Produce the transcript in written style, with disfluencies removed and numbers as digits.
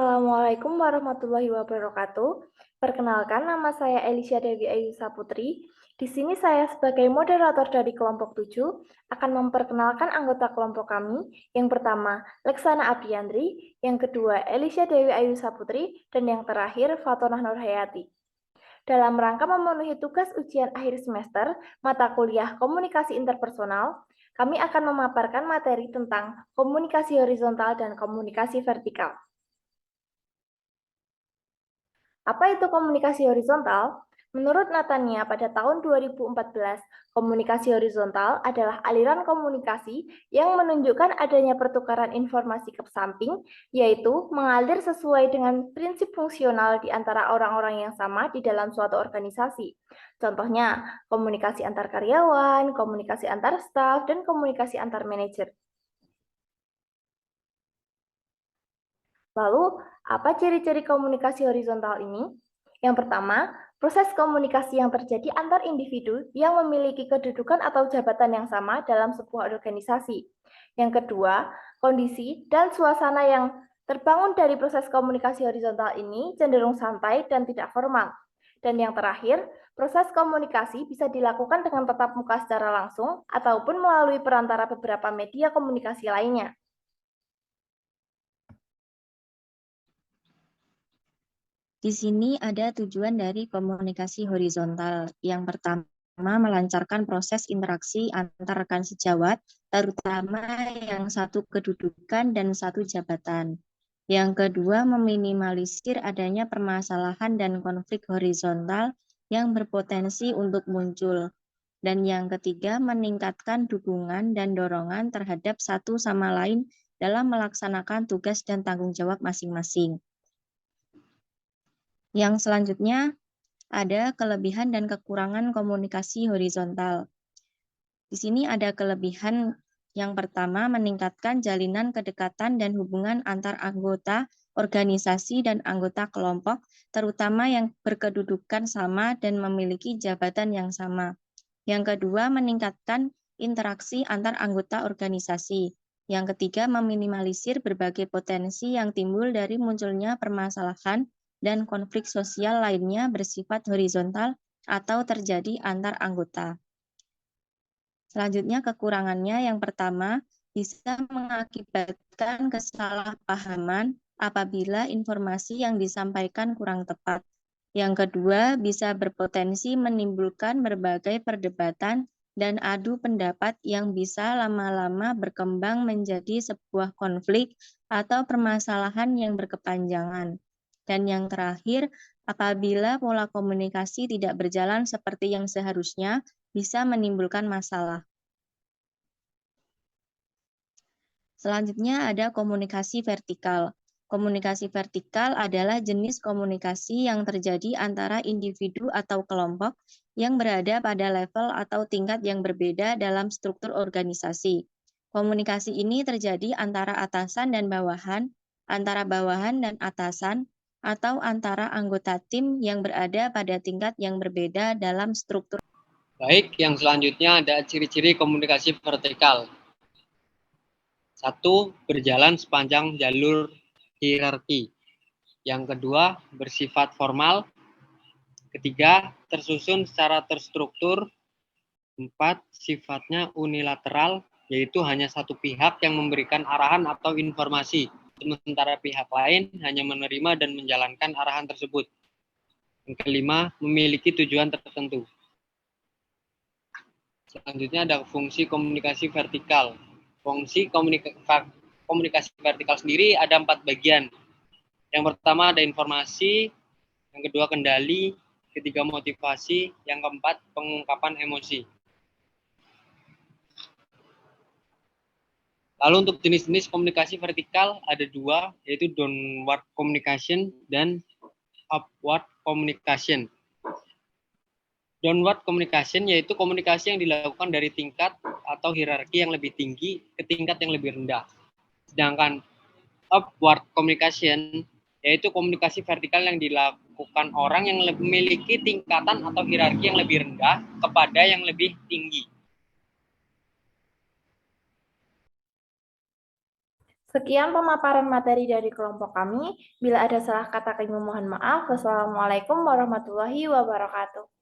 Assalamualaikum warahmatullahi wabarakatuh. Perkenalkan, nama saya Elisha Dewi Ayusa Putri. Di sini saya sebagai moderator dari kelompok 7 akan memperkenalkan anggota kelompok kami. Yang pertama, Leksana Apriandri, yang kedua, Elisha Dewi Ayusa Putri, dan yang terakhir, Fatonah Nurhayati. Dalam rangka memenuhi tugas ujian akhir semester mata kuliah komunikasi interpersonal, kami akan memaparkan materi tentang komunikasi horizontal dan komunikasi vertikal. Apa itu komunikasi horizontal? Menurut Natania pada tahun 2014, komunikasi horizontal adalah aliran komunikasi yang menunjukkan adanya pertukaran informasi ke samping, yaitu mengalir sesuai dengan prinsip fungsional di antara orang-orang yang sama di dalam suatu organisasi. Contohnya, komunikasi antar karyawan, komunikasi antar staf, dan komunikasi antar manajer. Lalu, apa ciri-ciri komunikasi horizontal ini? Yang pertama, proses komunikasi yang terjadi antar individu yang memiliki kedudukan atau jabatan yang sama dalam sebuah organisasi. Yang kedua, kondisi dan suasana yang terbangun dari proses komunikasi horizontal ini cenderung santai dan tidak formal. Dan yang terakhir, proses komunikasi bisa dilakukan dengan tatap muka secara langsung ataupun melalui perantara beberapa media komunikasi lainnya. Di sini ada tujuan dari komunikasi horizontal. Yang pertama, melancarkan proses interaksi antar rekan sejawat, terutama yang satu kedudukan dan satu jabatan. Yang kedua, meminimalisir adanya permasalahan dan konflik horizontal yang berpotensi untuk muncul. Dan yang ketiga, meningkatkan dukungan dan dorongan terhadap satu sama lain dalam melaksanakan tugas dan tanggung jawab masing-masing. Yang selanjutnya ada kelebihan dan kekurangan komunikasi horizontal. Di sini ada kelebihan yang pertama, meningkatkan jalinan kedekatan dan hubungan antar anggota organisasi dan anggota kelompok, terutama yang berkedudukan sama dan memiliki jabatan yang sama. Yang kedua, meningkatkan interaksi antar anggota organisasi. Yang ketiga, meminimalisir berbagai potensi yang timbul dari munculnya permasalahan dan konflik sosial lainnya bersifat horizontal atau terjadi antar anggota. Selanjutnya kekurangannya yang pertama, bisa mengakibatkan kesalahpahaman apabila informasi yang disampaikan kurang tepat. Yang kedua, bisa berpotensi menimbulkan berbagai perdebatan dan adu pendapat yang bisa lama-lama berkembang menjadi sebuah konflik atau permasalahan yang berkepanjangan. Dan yang terakhir, apabila pola komunikasi tidak berjalan seperti yang seharusnya, bisa menimbulkan masalah. Selanjutnya ada komunikasi vertikal. Komunikasi vertikal adalah jenis komunikasi yang terjadi antara individu atau kelompok yang berada pada level atau tingkat yang berbeda dalam struktur organisasi. Komunikasi ini terjadi antara atasan dan bawahan, antara bawahan dan atasan, atau antara anggota tim yang berada pada tingkat yang berbeda dalam struktur. Baik, yang selanjutnya ada ciri-ciri komunikasi vertikal. 1. Berjalan sepanjang jalur hierarki. Yang kedua, bersifat formal. Ketiga, tersusun secara terstruktur. 4. Sifatnya unilateral, yaitu hanya satu pihak yang memberikan arahan atau informasi, sementara pihak lain hanya menerima dan menjalankan arahan tersebut. Yang kelima, memiliki tujuan tertentu. Selanjutnya ada fungsi komunikasi vertikal. Fungsi komunikasi vertikal sendiri ada 4 bagian. Yang pertama ada informasi, yang kedua kendali, ketiga motivasi, yang keempat pengungkapan emosi. Lalu untuk jenis-jenis komunikasi vertikal ada 2, yaitu downward communication dan upward communication. Downward communication yaitu komunikasi yang dilakukan dari tingkat atau hierarki yang lebih tinggi ke tingkat yang lebih rendah. Sedangkan upward communication yaitu komunikasi vertikal yang dilakukan orang yang memiliki tingkatan atau hierarki yang lebih rendah kepada yang lebih tinggi. Sekian pemaparan materi dari kelompok kami. Bila ada salah kata kami mohon maaf. Wassalamualaikum warahmatullahi wabarakatuh.